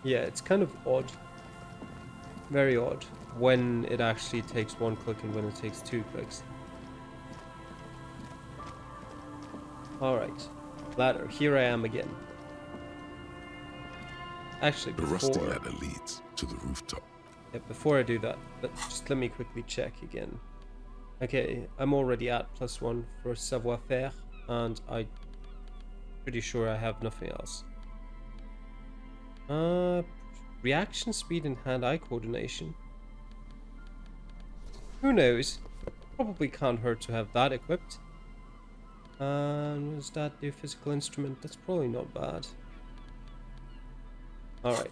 Yeah, it's kind of odd. Very odd. When it actually takes one click and when it takes two clicks. Alright. Ladder. Here I am again. Actually, The rusty before... ladder leads to the rooftop. Yeah, before I do that, just let me quickly check again. Okay, I'm already at +1 for savoir-faire, and I'm pretty sure I have nothing else. Reaction speed and hand-eye coordination. Who knows? Probably can't hurt to have that equipped. And what does that do? Physical instrument? That's probably not bad. Alright.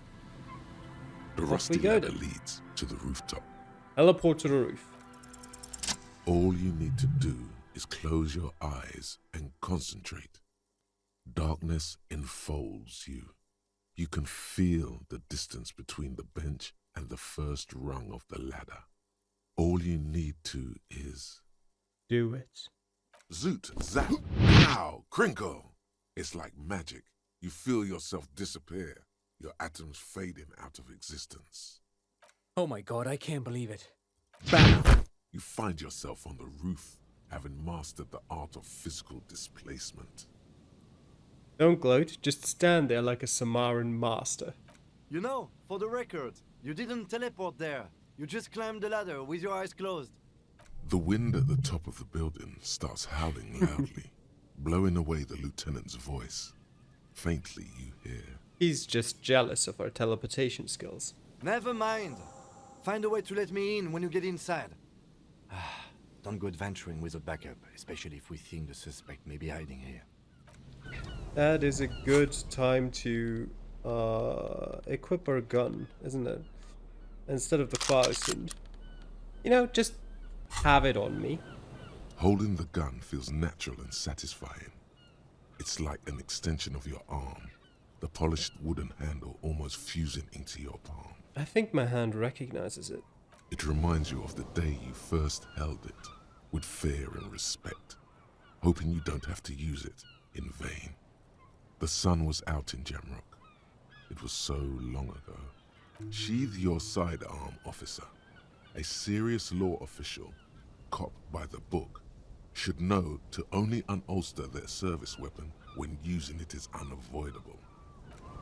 The rusty ladder leads to the rooftop. Teleport to the roof. All you need to do is close your eyes and concentrate. Darkness enfolds you. You can feel the distance between the bench and the first rung of the ladder. All you need to is... do it. Zoot, zap, pow, crinkle. It's like magic. You feel yourself disappear, your atoms fading out of existence. Oh my god, I can't believe it. Bam! You find yourself on the roof, having mastered the art of physical displacement. Don't gloat, just stand there like a Samaran master. You know, for the record, you didn't teleport there. You just climbed the ladder with your eyes closed. The wind at the top of the building starts howling loudly, blowing away the lieutenant's voice. Faintly you hear... He's just jealous of our teleportation skills. Never mind. Find a way to let me in when you get inside. Don't go adventuring with a backup, especially if we think the suspect may be hiding here. That is a good time to equip our gun, isn't it? Instead of the Cloudstone. You know, just have it on me. Holding the gun feels natural and satisfying. It's like an extension of your arm, the polished wooden handle almost fusing into your palm. I think my hand recognizes it. It reminds you of the day you first held it, with fear and respect, hoping you don't have to use it in vain. The sun was out in Jamrock. It was so long ago. Sheathe your sidearm, officer. A serious law official, cop by the book, should know to only unholster their service weapon when using it is unavoidable.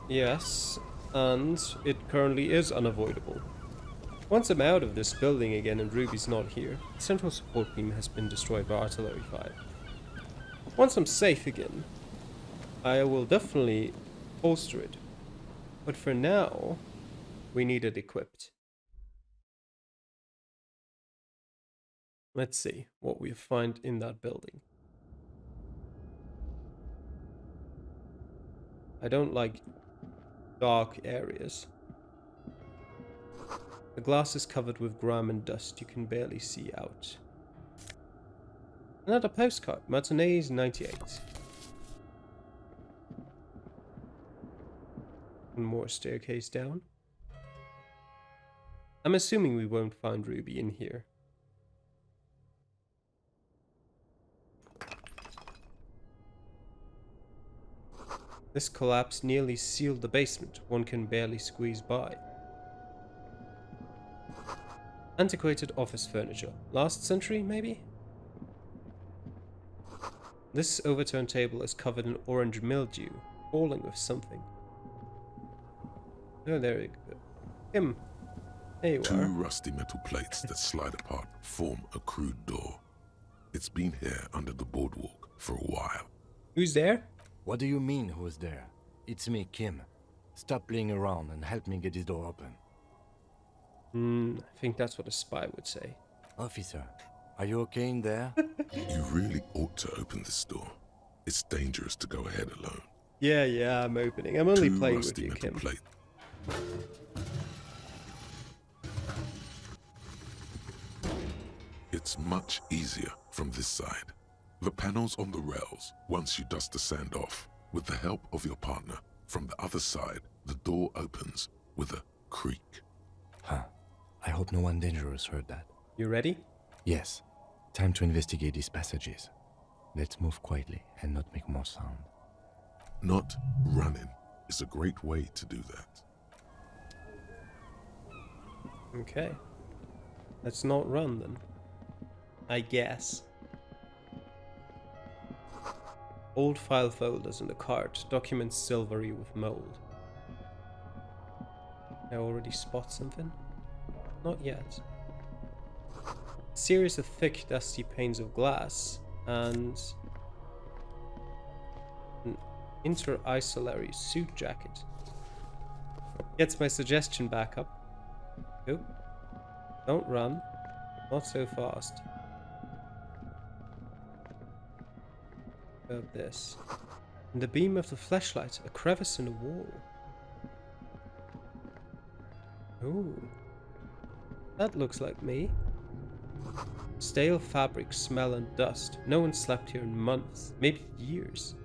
Yes, and it currently is unavoidable. Once I'm out of this building again and Ruby's not here, the central support beam has been destroyed by artillery fire. Once I'm safe again, I will definitely holster it. But for now, we need it equipped. Let's see what we find in that building. I don't like dark areas. The glass is covered with grime and dust. You can barely see out. Another postcard. Martinez 98. One more staircase down. I'm assuming we won't find Ruby in here. This collapse nearly sealed the basement. One can barely squeeze by. Antiquated office furniture. Last century, maybe? This overturned table is covered in orange mildew, falling with something. Oh, there you go. Him. There you Two are. rusty metal plates that slide apart form a crude door. It's been here under the boardwalk for a while. Who's there? What do you mean, who's there? It's me, Kim. Stop playing around and help me get this door open. I think that's what a spy would say. Officer, are you okay in there? You really ought to open this door. It's dangerous to go ahead alone. Yeah, I'm opening. I'm only Two playing with rusty you, metal Kim. plate. It's much easier from this side. The panels on the rails, once you dust the sand off, with the help of your partner, from the other side, the door opens with a creak. Huh. I hope no one dangerous heard that. You ready? Yes. Time to investigate these passages. Let's move quietly and not make more sound. Not running is a great way to do that. Okay. Let's not run then. I guess. Old file folders in the cart, documents silvery with mold. I already spot something? Not yet. A series of thick, dusty panes of glass and an inter-isolary suit jacket. Gets my suggestion back up. Oh, don't run. Not so fast. About this. In the beam of the flashlight, a crevice in the wall. Ooh. That looks like me. Stale fabric, smell and dust. No one slept here in months, maybe years.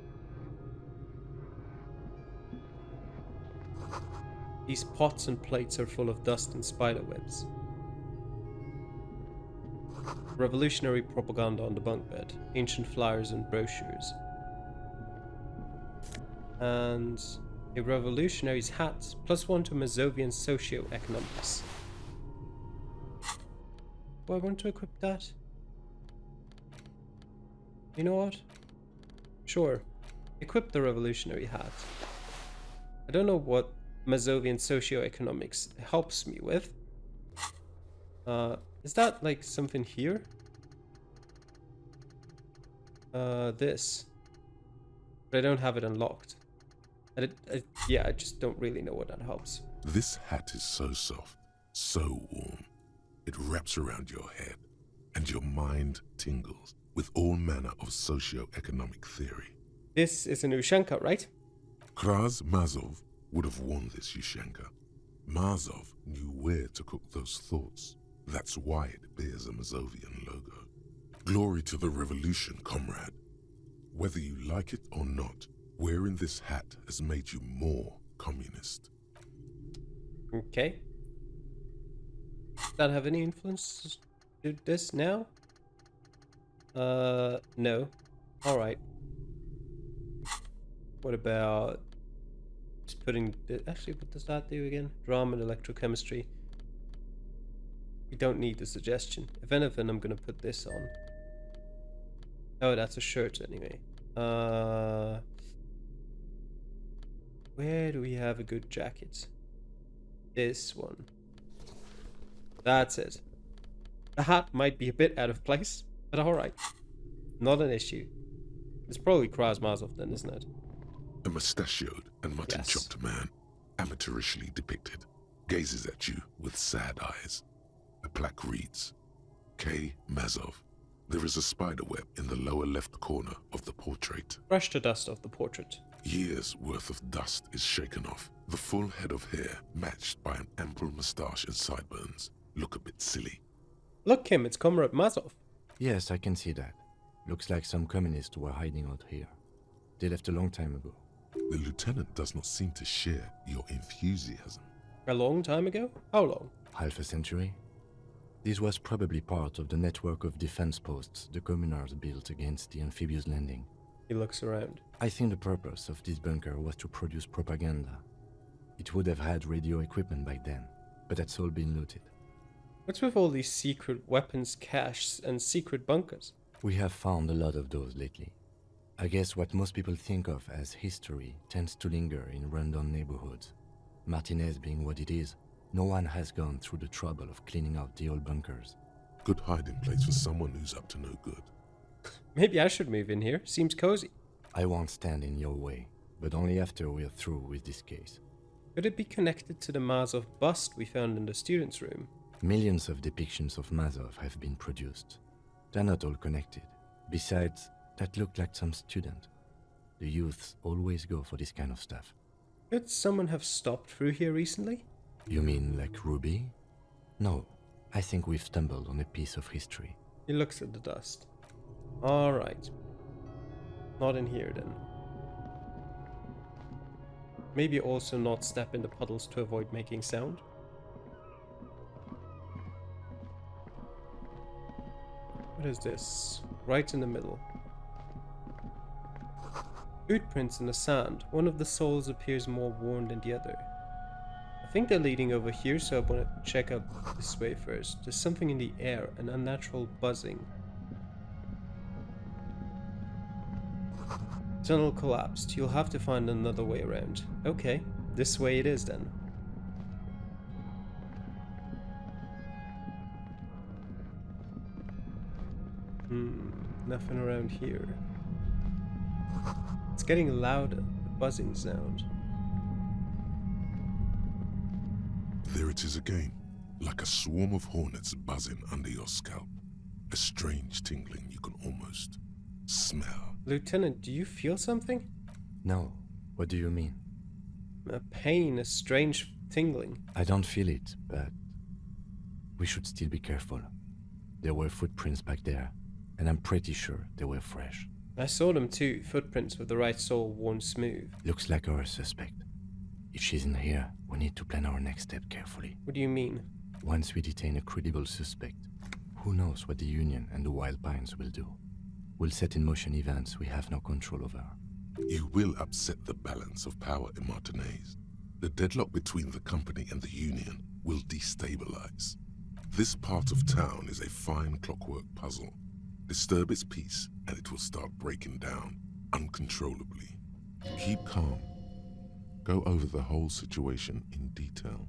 These pots and plates are full of dust and spider webs. Revolutionary propaganda on the bunk bed, ancient flyers and brochures. And a revolutionary's hat, +1 to Mazovian socio-economics. Do I want to equip that? You know what? Sure. Equip the revolutionary hat. I don't know what Mazovian socio-economics helps me with. Is that like something here? This. But I don't have it unlocked. And yeah, I just don't really know what that helps. This hat is so soft, so warm. It wraps around your head, and your mind tingles with all manner of socio-economic theory. This is an Ushanka, right? Kraz Mazov would have worn this Ushanka. Mazov knew where to cook those thoughts. That's why it bears a Mazovian logo. Glory to the revolution, comrade. Whether you like it or not, wearing this hat has made you more communist. Okay. Does that have any influence to this now? No. Alright. What about just putting actually, what does that do again? Drama and electrochemistry. We don't need the suggestion. If anything, I'm gonna put this on. Oh, that's a shirt anyway. Where do we have a good jacket? This one. That's it. The hat might be a bit out of place, but alright. Not an issue. It's probably Krasmazov then, isn't it? A mustachioed and mutton-chopped man, amateurishly depicted, gazes at you with sad eyes. A plaque reads, K. Mazov. There is a spider web in the lower left corner of the portrait. Brush the dust off the portrait. Years' worth of dust is shaken off. The full head of hair, matched by an ample moustache and sideburns, look a bit silly. Look, Kim, it's Comrade Mazov. Yes, I can see that. Looks like some communists were hiding out here. They left a long time ago. The lieutenant does not seem to share your enthusiasm. A long time ago? How long? Half a century? This was probably part of the network of defense posts the communards built against the amphibious landing. He looks around. I think the purpose of this bunker was to produce propaganda. It would have had radio equipment back then, but that's all been looted. What's with all these secret weapons caches and secret bunkers? We have found a lot of those lately. I guess what most people think of as history tends to linger in rundown neighborhoods. Martinez being what it is, no one has gone through the trouble of cleaning out the old bunkers. Good hiding place for someone who's up to no good. Maybe I should move in here. Seems cozy. I won't stand in your way, but only after we're through with this case. Could it be connected to the Mazov bust we found in the students' room? Millions of depictions of Mazov have been produced. They're not all connected. Besides, that looked like some student. The youths always go for this kind of stuff. Could someone have stopped through here recently? You mean like Ruby? No, I think we've stumbled on a piece of history. He looks at the dust. Alright. Not in here then. Maybe also not step in the puddles to avoid making sound. What is this? Right in the middle. Boot prints in the sand. One of the soles appears more worn than the other. A think they're leading over here, so I want to check out this way first. There's something in the air, an unnatural buzzing. Tunnel collapsed. You'll have to find another way around. Okay, this way it is then. Nothing around here. It's getting louder, the buzzing sound. There it is again, like a swarm of hornets buzzing under your scalp. A strange tingling you can almost smell. Lieutenant, do you feel something? No. What do you mean? A pain, a strange tingling. I don't feel it, but we should still be careful. There were footprints back there, and I'm pretty sure they were fresh. I saw them too, footprints with the right sole worn smooth. Looks like our suspect. If she's in here, we need to plan our next step carefully. What do you mean? Once we detain a credible suspect, who knows what the Union and the Wild Pines will do? We'll set in motion events we have no control over. You will upset the balance of power in Martinez. The deadlock between the company and the Union will destabilize. This part of town is a fine clockwork puzzle. Disturb its peace, and it will start breaking down uncontrollably. Keep calm. Go over the whole situation in detail.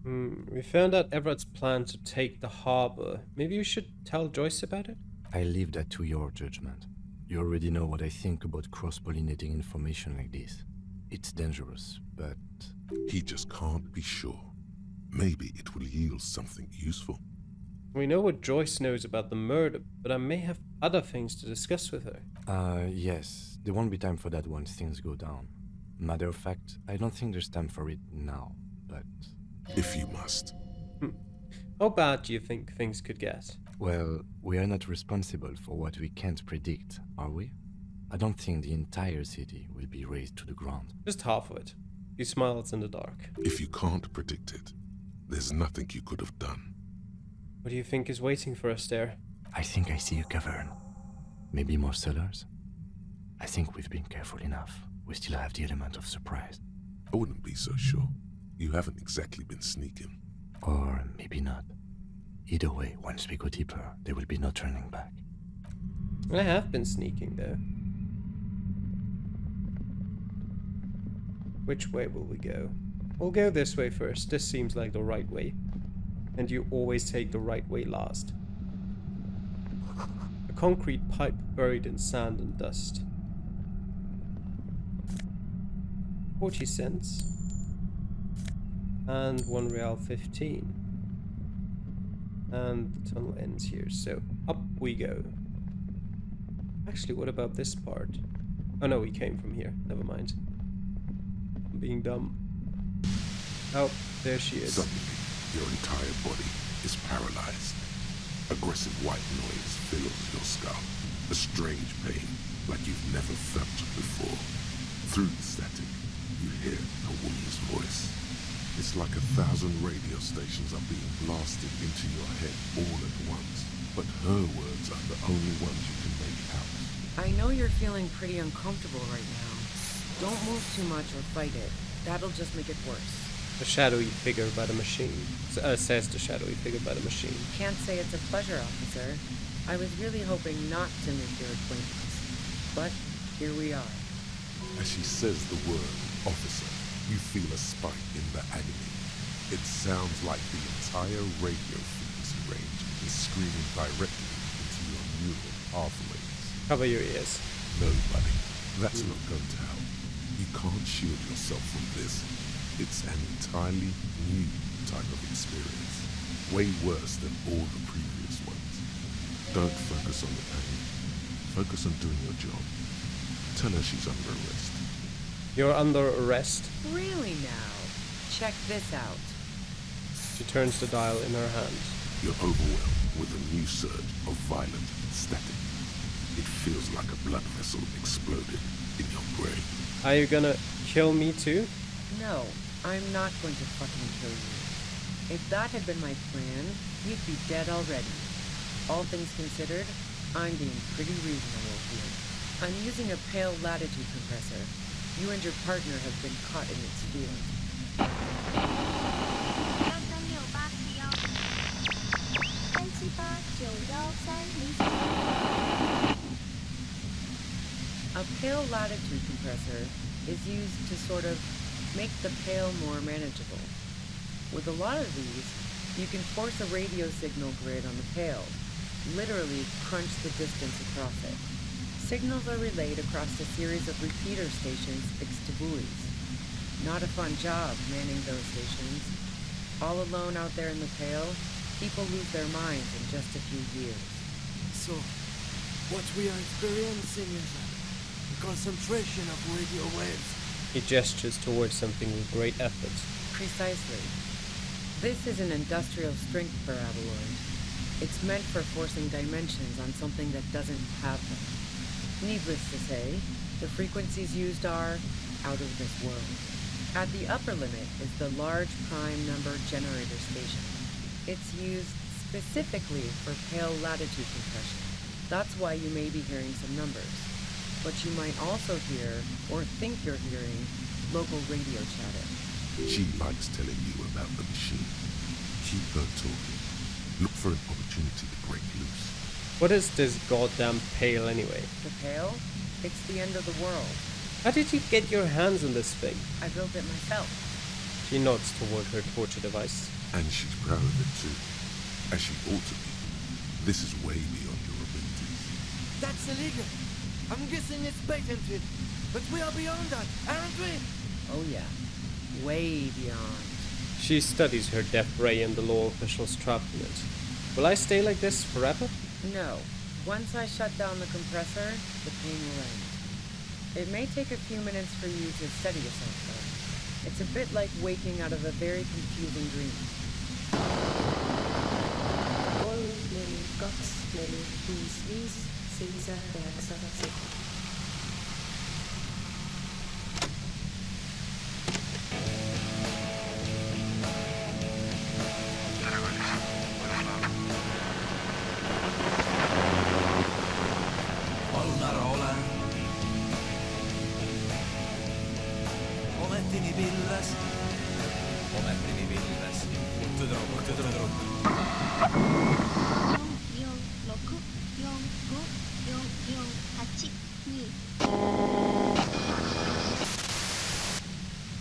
We found out Everett's plan to take the harbor. Maybe you should tell Joyce about it? I leave that to your judgment. You already know what I think about cross-pollinating information like this. It's dangerous, but... He just can't be sure. Maybe it will yield something useful. We know what Joyce knows about the murder, but I may have other things to discuss with her. Yes. There won't be time for that once things go down. Matter of fact, I don't think there's time for it now, but... If you must. How bad do you think things could get? Well, we are not responsible for what we can't predict, are we? I don't think the entire city will be razed to the ground. Just half of it. He smiles in the dark. If you can't predict it, there's nothing you could have done. What do you think is waiting for us there? I think I see a cavern. Maybe more cellars? I think we've been careful enough. We still have the element of surprise. I wouldn't be so sure. You haven't exactly been sneaking. Or maybe not. Either way, once we go deeper, there will be no turning back. I have been sneaking, though. Which way will we go? We'll go this way first. This seems like the right way. And you always take the right way last. A concrete pipe buried in sand and dust. 40 cents. And 1 real 15. And the tunnel ends here, so up we go. Actually, what about this part? Oh no, we came from here. Never mind. I'm being dumb. Oh, there she is. Suddenly, your entire body is paralyzed. Aggressive white noise fills your skull. A strange pain, like you've never felt before. Through the static, you hear a woman's voice. It's like 1,000 radio stations are being blasted into your head all at once. But her words are the only ones you can make out. I know you're feeling pretty uncomfortable right now. Don't move too much or fight it. That'll just make it worse. The shadowy figure by the machine. Says the shadowy figure by the machine. Can't say it's a pleasure, officer. I was really hoping not to make your acquaintance. But here we are. As she says the word, officer, you feel a spike in the agony. It sounds like the entire radio frequency range is screaming directly into your neural pathways. Cover your ears. No, buddy, that's not going to help. You can't shield yourself from this. It's an entirely new type of experience. Way worse than all the previous ones. Don't focus on the pain. Focus on doing your job. Tell her she's under arrest. You're under arrest. Really now? Check this out. She turns the dial in her hand. You're overwhelmed with a new surge of violent static. It feels like a blood vessel exploded in your brain. Are you gonna kill me too? No, I'm not going to fucking kill you. If that had been my plan, you'd be dead already. All things considered, I'm being pretty reasonable here. I'm using a pale latitude compressor. You and your partner have been caught in its field. A pale latitude compressor is used to sort of make the pale more manageable. With a lot of these, you can force a radio signal grid on the pale, literally crunch the distance across it. Signals are relayed across a series of repeater stations fixed to buoys. Not a fun job manning those stations. All alone out there in the pale, people lose their minds in just a few years. So, what we are experiencing is a concentration of radio waves. He gestures towards something with great effort. Precisely. This is an industrial strength paraboloid. It's meant for forcing dimensions on something that doesn't have them. Needless to say, the frequencies used are out of this world. At the upper limit is the large prime number generator station. It's used specifically for pale latitude compression. That's why you may be hearing some numbers. But you might also hear, or think you're hearing, local radio chatter. She likes telling you about the machine. Keep her talking. Look for an opportunity to break loose. What is this goddamn pale anyway? The pale? It's the end of the world. How did you get your hands on this thing? I built it myself. She nods toward her torture device. And she's proud of it too. As she ought to be. This is way beyond your abilities. That's illegal. I'm guessing it's patented. But we are beyond that, aren't we? Oh yeah. Way beyond. She studies her death ray and the law officials trapped in it. Will I stay like this forever? No. Once I shut down the compressor, the pain will end. It may take a few minutes for you to steady yourself, though. It's a bit like waking out of a very confusing dream.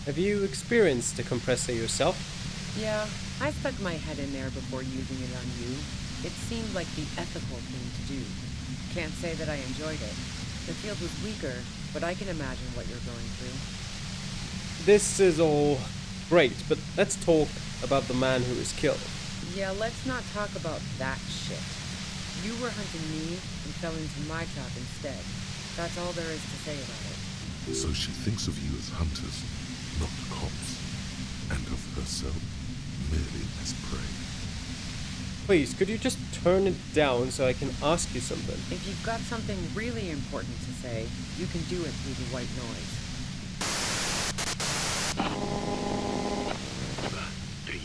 Have you experienced a compressor yourself? Yeah, I stuck my head in there before using it on you. It seemed like the ethical thing to do. Can't say that I enjoyed it. The field was weaker, but I can imagine what you're going through. This is all great, but let's talk about the man who was killed. Yeah, let's not talk about that shit. You were hunting me and fell into my trap instead. That's all there is to say about it. So she thinks of you as hunters, not cops, and of herself merely as prey. Please, could you just turn it down so I can ask you something? If you've got something really important to say, you can do it through the white noise. 2, 3,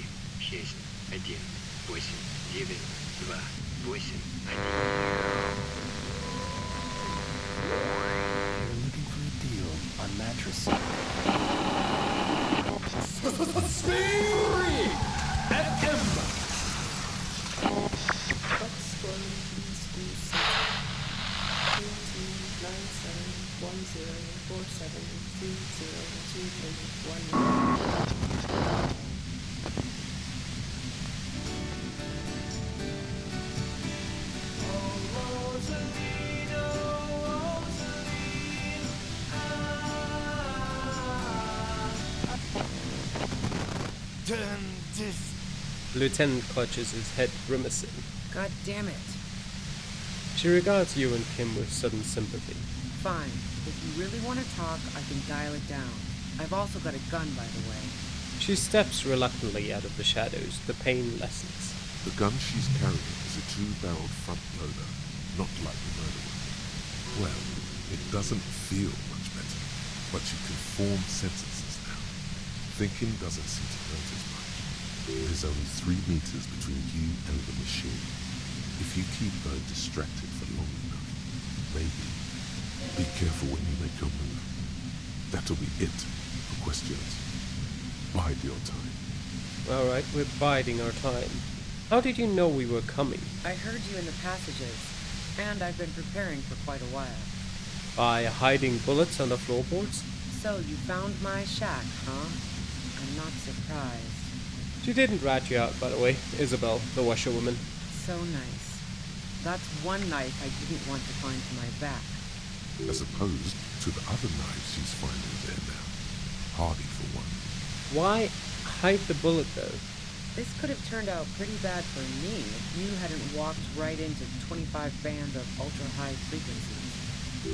6, 1, 8, 9, 2, 8, 1. You're looking for a deal on mattress. The lieutenant clutches his head, grimacing. God damn it. She regards you and Kim with sudden sympathy. Fine. If you really want to talk, I can dial it down. I've also got a gun, by the way. She steps reluctantly out of the shadows. The pain lessens. The gun she's carrying is a 2-barreled front loader, not like the murder weapon. Well, it doesn't feel much better, but you can form sentences now. Thinking doesn't seem to hurt as much. There's only 3 meters between you and the machine. If you keep her distracted for long enough, maybe. Be careful when you make your move. That'll be it for questions. Bide your time. Alright, we're biding our time. How did you know we were coming? I heard you in the passages, and I've been preparing for quite a while. By hiding bullets under floorboards? So you found my shack, huh? I'm not surprised. She didn't rat you out, by the way, Isabel, the washerwoman. So nice. That's one knife I didn't want to find for my back. As opposed to the other knives she's finding there now. Hardy for one. Why hide the bullet, though? This could have turned out pretty bad for me if you hadn't walked right into 25 bands of ultra-high frequencies.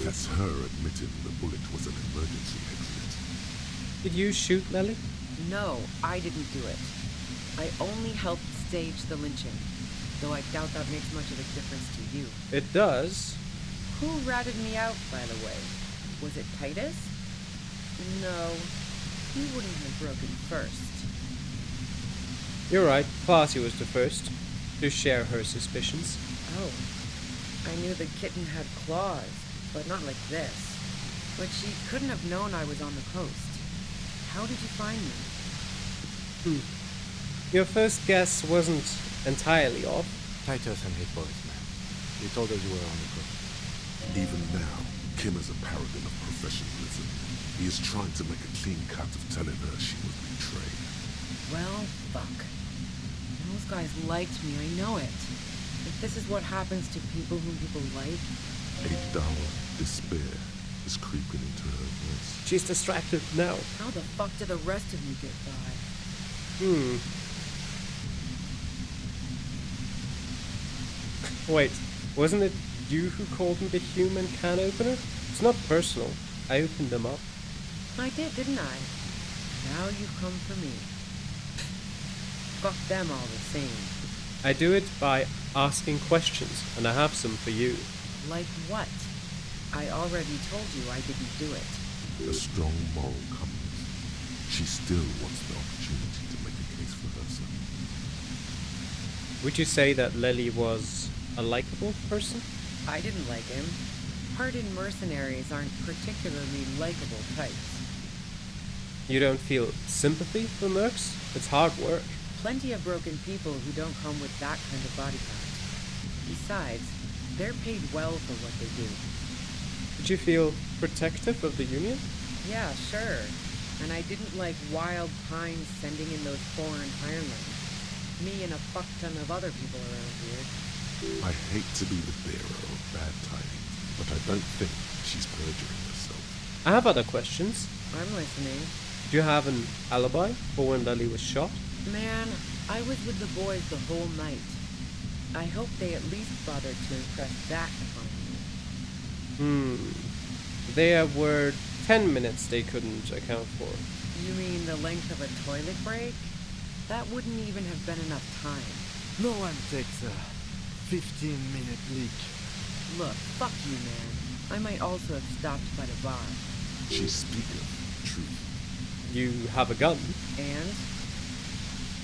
That's her admitting the bullet was an emergency exit. Did you shoot Lily? No, I didn't do it. I only helped stage the lynching, though I doubt that makes much of a difference to you. It does. Who ratted me out, by the way? Was it Titus? No, he wouldn't have broken first. You're right, Classy was the first to share her suspicions. Oh, I knew the kitten had claws, but not like this. But she couldn't have known I was on the coast. How did you find me? Your first guess wasn't entirely off. Titus and his boys, man. They told us you were on the coast. Even now, Kim is a paragon of professionalism. He is trying to make a clean cut of telling her she was betrayed. Well, fuck. Those guys liked me, I know it. If this is what happens to people whom people like... A dull despair is creeping into her voice. She's distracted now. How the fuck did the rest of you get by? Wait, wasn't it you who called me the human can opener? It's not personal. I opened them up. I did, didn't I? Now you've come for me. Fuck them all the same. I do it by asking questions, and I have some for you. Like what? I already told you I didn't do it. A strong moral compass. She still wants the opportunity to make a case for herself. Would you say that Lily was a likable person? I didn't like him. Hardened mercenaries aren't particularly likable types. You don't feel sympathy for mercs? It's hard work. Plenty of broken people who don't come with that kind of body count. Besides, they're paid well for what they do. Did you feel protective of the Union? Yeah, sure. And I didn't like Wild Pines sending in those foreign hirelings. Me and a fuck ton of other people around here. I hate to be the bearer of bad tidings, but I don't think she's perjuring herself. I have other questions. I'm listening. Do you have an alibi for when Lily was shot? Man, I was with the boys the whole night. I hope they at least bothered to impress that upon me. There were 10 minutes they couldn't account for. You mean the length of a toilet break? That wouldn't even have been enough time. No one takes a 15-minute leak. Look, fuck you, man. I might also have stopped by the bar. She speaketh truth. You have a gun. And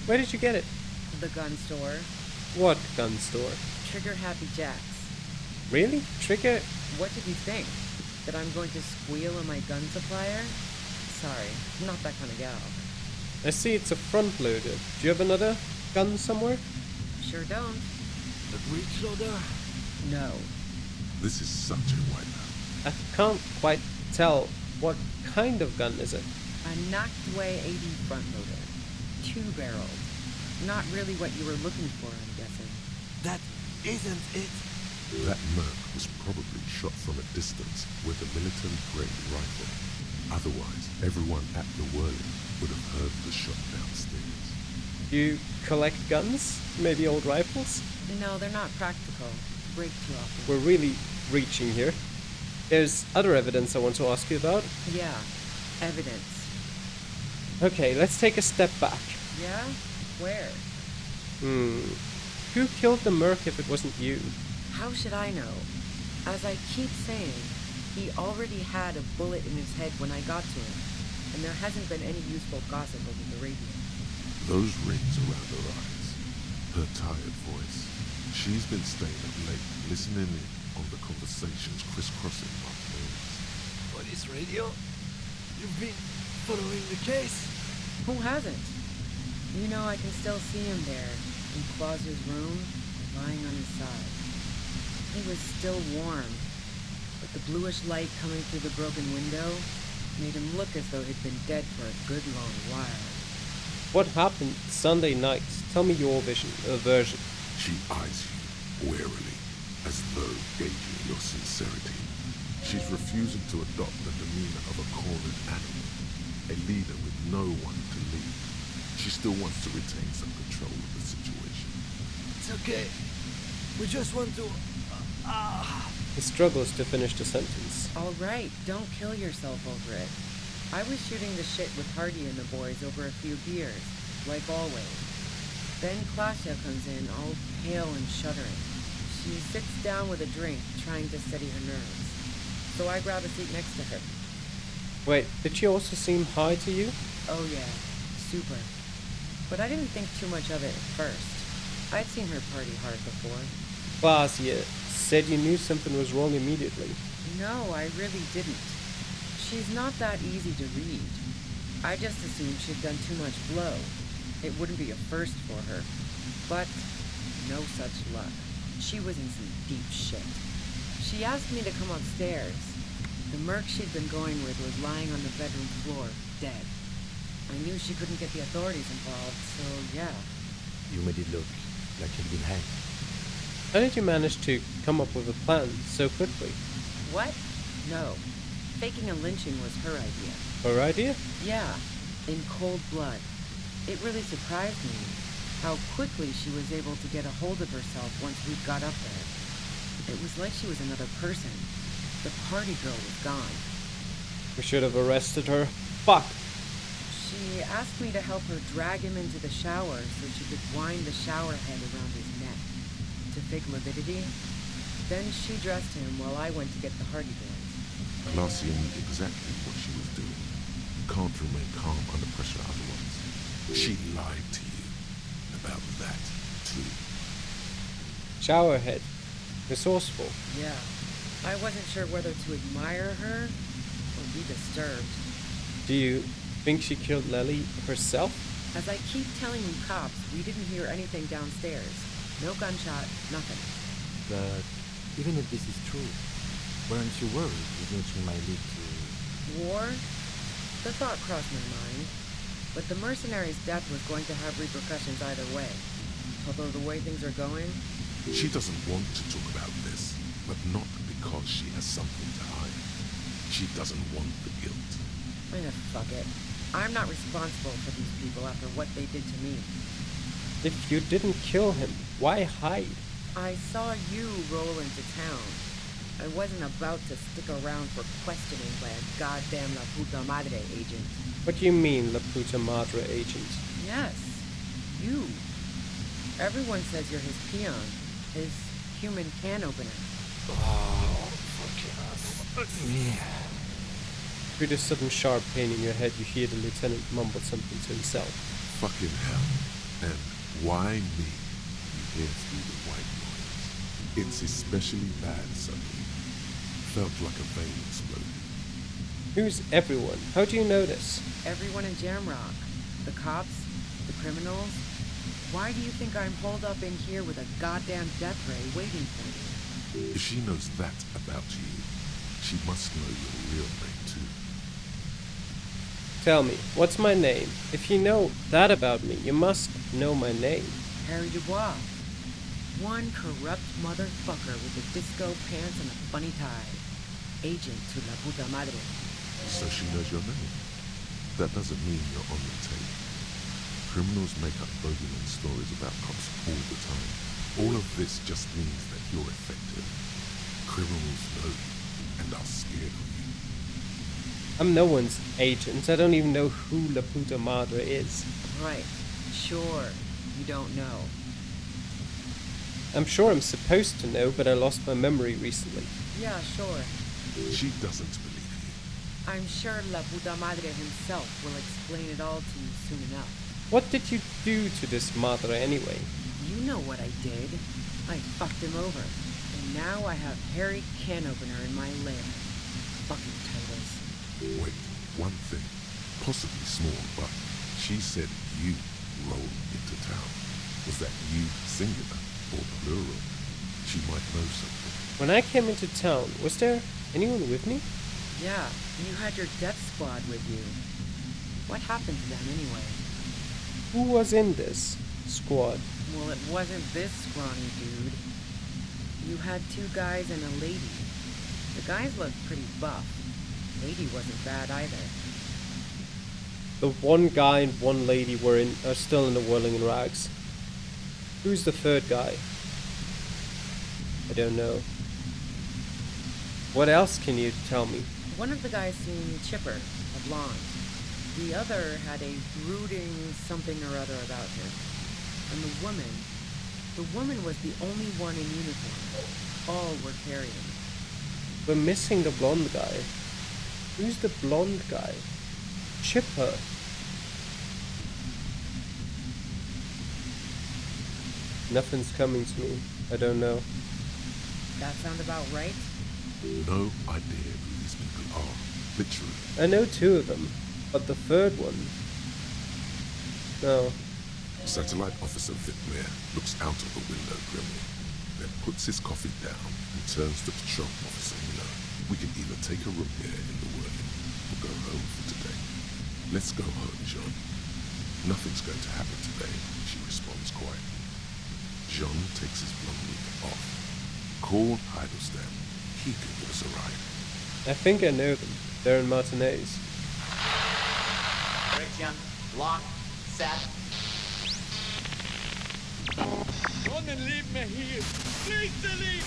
Where did you get it? the gun store. What gun store? Trigger Happy Jacks. Really? Trigger? What did you think? That I'm going to squeal on my gun supplier? Sorry, I'm not that kind of gal. I see it's a front loader. Do you have another gun somewhere? Sure don't. The breech loader? No. This is such a wipeout. I can't quite tell. What kind of gun is it? A knocked away 80 front loader. 2-barreled. Not really what you were looking for, I'm guessing. That isn't it. That merc was probably shot from a distance with a military-grade rifle. Otherwise, everyone at the whirling would have heard the shot downstairs. You collect guns? Maybe old rifles? No, they're not practical. Break too often. We're really reaching here. There's other evidence I want to ask you about. Yeah, evidence. Okay, let's take a step back. Yeah? Where? Who killed the merc if it wasn't you? How should I know? As I keep saying, he already had a bullet in his head when I got to him, and there hasn't been any useful gossip over the radio. Those rings around her eyes, her tired voice. She's been staying up late, listening in on the conversations crisscrossing Martinez. Police radio? You've been following the case? Who hasn't? You know, I can still see him there, in Claus's room, lying on his side. He was still warm, but The bluish light coming through the broken window made him look as though he'd been dead for a good long while. What happened Sunday night? Tell me your version. She eyes you warily, as though gauging your sincerity. She's refusing to adopt the demeanor of a cornered animal, a leader with no one to lead. She still wants to retain some control of the situation. It's okay. We just want to... He struggles to finish the sentence. All right, don't kill yourself over it. I was shooting the shit with Hardy and the boys over a few beers, like always. Then Klasha comes in, all pale and shuddering. She sits down with a drink, trying to steady her nerves. So I grab a seat next to her. Wait, did she also seem high to you? Oh yeah, super. But I didn't think too much of it at first. I'd seen her party hard before. Klasia said you knew something was wrong immediately. No, I really didn't. She's not that easy to read. I just assumed she'd done too much blow. It wouldn't be a first for her. But no such luck. She was in some deep shit. She asked me to come upstairs. The merc she'd been going with was lying on the bedroom floor, dead. I knew she couldn't get the authorities involved, so yeah. You made it look like he'd been hanged. How did you manage to come up with a plan so quickly? What? No. Faking a lynching was her idea. Her idea? Yeah, in cold blood. It really surprised me how quickly she was able to get a hold of herself once we got up there. It was like she was another person. The party girl was gone. We should have arrested her. Fuck! She asked me to help her drag him into the shower so she could wind the shower head around his neck to fake lividity. Then she dressed him while I went to get the Hardy boys. Glacia knew exactly what she was doing. You can't remain calm under pressure otherwise. She lied to you about that, too. Showerhead. Resourceful. Yeah. I wasn't sure whether to admire her or be disturbed. Do you think she killed Lely herself? As I keep telling you cops, we didn't hear anything downstairs. No gunshot, nothing. But even if this is true, weren't you worried with lynching might lead to... War? The thought crossed my mind. But the mercenary's death was going to have repercussions either way. Although the way things are going... She doesn't want to talk about this, but not because she has something to hide. She doesn't want the guilt. Fuck it. I'm not responsible for these people after what they did to me. If you didn't kill him, why hide? I saw you roll into town. I wasn't about to stick around for questioning by a goddamn La Puta Madre agent. What do you mean, La Puta Madre agent? Yes, you. Everyone says you're his peon, his human can opener. Oh, fuck me. Through the sudden sharp pain in your head, you hear the lieutenant mumble something to himself. Fucking hell. And why me? You hear through the white noise. It's especially bad suddenly. Felt like a vein exploded. Who's everyone? How do you know this? Everyone in Jamrock. The cops, the criminals. Why do you think I'm holed up in here with a goddamn death ray waiting for me? If she knows that about you, she must know your real name too. Tell me, what's my name? If you know that about me, you must know my name. Harry Dubois. One corrupt motherfucker with the disco pants and a funny tie. Agent to La Puta Madre. So she knows your name. That doesn't mean you're on the tape. Criminals make up bogeyman stories about cops all the time. All of this just means that you're effective. Criminals know you and are scared of you. I'm no one's agent. I don't even know who La Puta Madre is. Right. Sure. You don't know. I'm sure I'm supposed to know, but I lost my memory recently. Yeah, sure. She doesn't believe you. I'm sure La Puta Madre himself will explain it all to you soon enough. What did you do to this Madre anyway? You know what I did. I fucked him over. And now I have Harry Can Opener in my lair. Fucking titles. Wait, one thing. Possibly small, but she said you rolled into town. Was that you singular or plural? She might know something. When I came into town, was there Anyone with me? Yeah, you had your death squad with you. What happened to them anyway? Who was in this squad? Well, it wasn't this scrawny dude. You had 2 guys and a lady. The guys looked pretty buff. Lady wasn't bad either. The one guy and one lady are still in the whirling in rags. Who's the third guy? I don't know. What else can you tell me? One of the guys seemed chipper, a blonde. The other had a brooding something or other about her. And the woman was the only one in uniform. All were carrying. We're missing the blonde guy. Who's the blonde guy? Chipper. Nothing's coming to me. I don't know. That sound about right? No idea who these people are, literally. I know 2 of them, but the third one... No. Satellite Officer Whitmere looks out of the window grimly, then puts his coffee down and turns to Patrol Officer Miller. We can either take a room here in the Whirling or go home for today. Let's go home, Jean. Nothing's going to happen today, she responds quietly. Jean takes his blonde wig off. Call Heidelstein. He can give us a ride. I think I know them. They're in Martinez. Friction, lock, set. Don't leave me here! Please leave!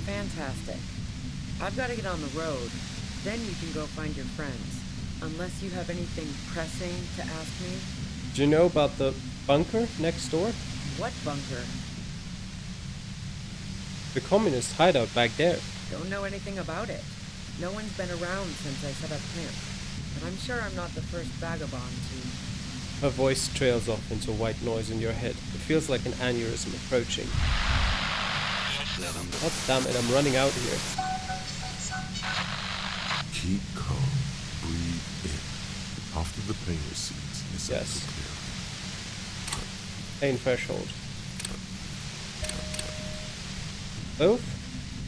Fantastic. I've got to get on the road. Then you can go find your friends. Unless you have anything pressing to ask me. Do you know about the bunker next door? What bunker? The communist hideout back there. Don't know anything about it. No one's been around since I set up camp. But I'm sure I'm not the first vagabond to... Her voice trails off into white noise in your head. It feels like an aneurysm approaching. God damn it, I'm running out here. Keep calm. Breathe in. After the pain recedes, listen Yes. to clear. Pain threshold. Both?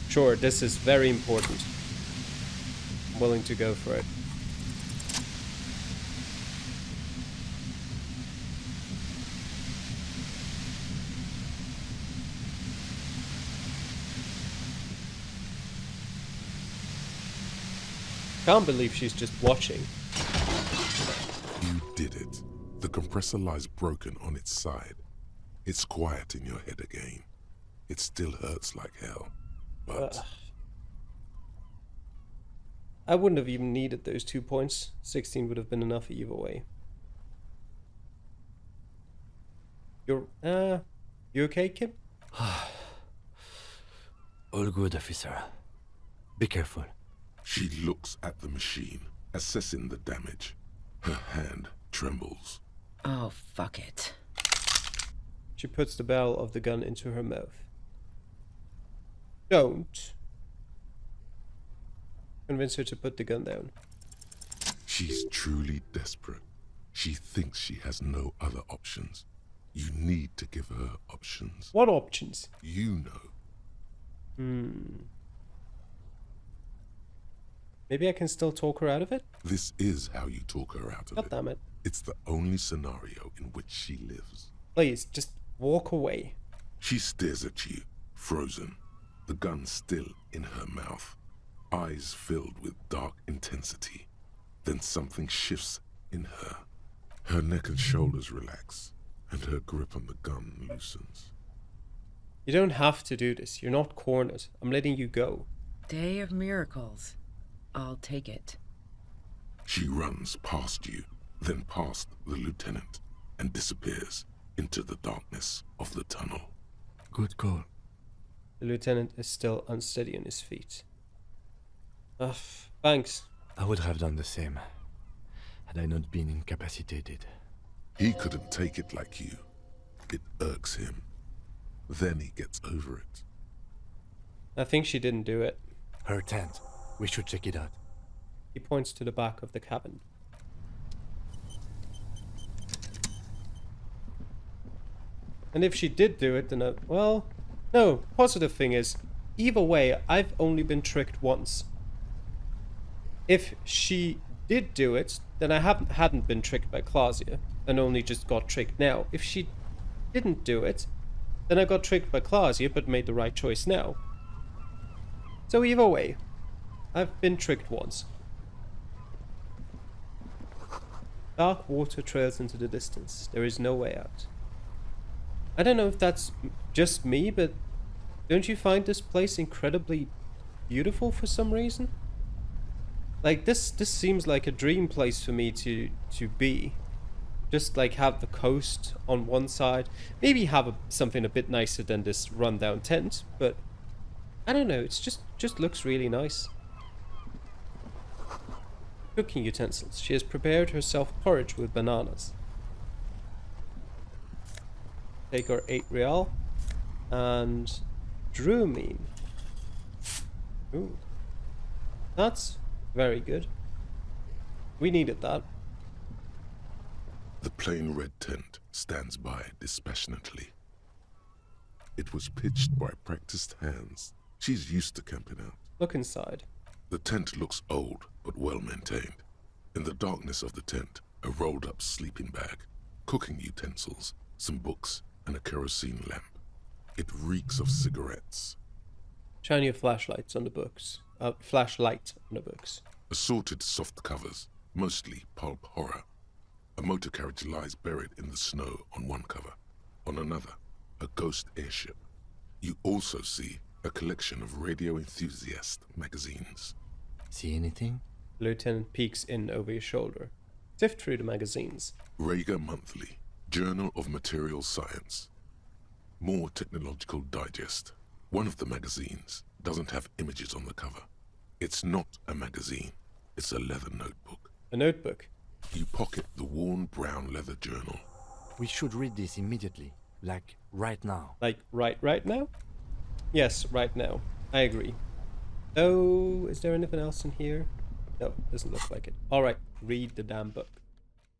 Sure, this is very important. I'm willing to go for it. Can't believe she's just watching. You did it. The compressor lies broken on its side. It's quiet in your head again. It still hurts like hell, but... I wouldn't have even needed those 2 points. 16 would have been enough either way. You okay, Kip? All good, officer. Be careful. She looks at the machine, assessing the damage. Her hand trembles. Oh, fuck it. She puts the barrel of the gun into her mouth. Don't. Convince her to put the gun down. She's truly desperate. She thinks she has no other options. You need to give her options. What options? You know. Maybe I can still talk her out of it? This is how you talk her out of God it. damn it. It's the only scenario in which she lives. Please, just walk away. She stares at you, frozen, the gun still in her mouth, eyes filled with dark intensity. Then something shifts in her. Her neck and shoulders relax, and her grip on the gun loosens. You don't have to do this. You're not cornered. I'm letting you go. Day of miracles. I'll take it. She runs past you, then past the lieutenant, and disappears into the darkness of the tunnel. Good call. The lieutenant is still unsteady on his feet. Ugh, thanks. I would have done the same, had I not been incapacitated. He couldn't take it like you. It irks him. Then he gets over it. I think she didn't do it. Her tent. We should check it out. He points to the back of the cabin. And if she did do it, then well, no, positive thing is, either way, I've only been tricked once. if she did do it, then I hadn't been tricked by Clausia and only just got tricked now. If she didn't do it, then I got tricked by Clausia but made the right choice now. So either way, I've been tricked once. Dark water trails into the distance. There is no way out. I don't know if that's just me, but don't you find this place incredibly beautiful for some reason? Like this seems like a dream place for me to be. Just like have the coast on one side, maybe have something a bit nicer than this rundown tent, but I don't know, it's just looks really nice. Cooking utensils. She has prepared herself porridge with bananas. Take our 8 real and drumine. Ooh, that's very good. We needed that. The plain red tent stands by dispassionately. It was pitched by practiced hands. She's used to camping out. Look inside. The tent looks old, but well maintained. In the darkness of the tent, a rolled up sleeping bag, cooking utensils, some books, and a kerosene lamp. It reeks of cigarettes. Shine your flashlights on the books. Flashlight on the books. Assorted soft covers, mostly pulp horror. A motor carriage lies buried in the snow on one cover. On another, a ghost airship. You also see a collection of radio enthusiast magazines. See anything? The lieutenant peeks in over your shoulder. Sift through the magazines. Rager Monthly, Journal of Material Science. More Technological Digest. One of the magazines doesn't have images on the cover. It's not a magazine, it's a leather notebook. A notebook? You pocket the worn brown leather journal. We should read this immediately, like right now. Like right now? Yes, right now. I agree. Oh, is there anything else in here? No, doesn't look like it. Alright, read the damn book.